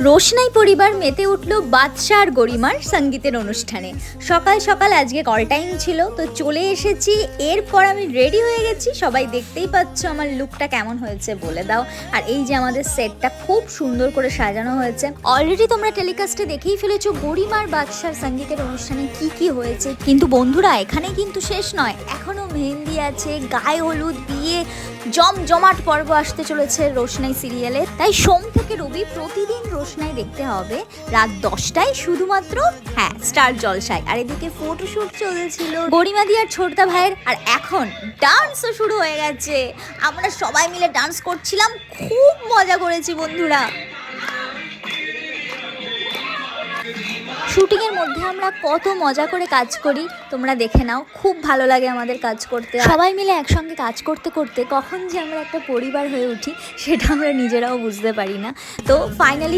রোশনাই পরিবার মেতে উঠল বাদশা আর গরিমার সঙ্গীতের অনুষ্ঠানে। সকাল সকাল আজকে কল টাইম ছিল, তো চলে এসেছি। এরপর আমি রেডি হয়ে গেছি, সবাই দেখতেই পাচ্ছ আমার লুকটা কেমন হয়েছে বলে দাও। আর এই যে আমাদের সেটটা খুব সুন্দর করে সাজানো হয়েছে। অলরেডি তোমরা টেলিকাস্টে দেখেই ফেলেছো গরিমার বাদশার সঙ্গীতের অনুষ্ঠানে কি কি হয়েছে। কিন্তু বন্ধুরা, এখানে কিন্তু শেষ নয়, এখনো মেহেন্দি আছে, গায়ে হলুদ, বিয়ে, জমজমাট পর্ব আসতে চলেছে রোশনাই সিরিয়ালে। তাই সোম থেকে রবি প্রতিদিন রোশনাই দেখতে হবে রাত 10টায়, শুধুমাত্র স্টার জলসায়। আর এদিকে ফটোশুট চলছিল গরিমাদি আর ছোটদা ভাইয়ের, আর এখন ডান্সও শুরু হয়ে গেছে। আমরা সবাই মিলে ডান্স করছিলাম, খুব মজা করেছি বন্ধুরা। শুটিংয়ের মধ্যে আমরা কত মজা করে কাজ করি তোমরা দেখে নাও, খুব ভালো লাগে আমাদের কাজ করতে। সবাই মিলে একসঙ্গে কাজ করতে করতে কখন যে আমরা একটা পরিবার হয়ে উঠি সেটা আমরা নিজেরাও বুঝতে পারি না। তো ফাইনালি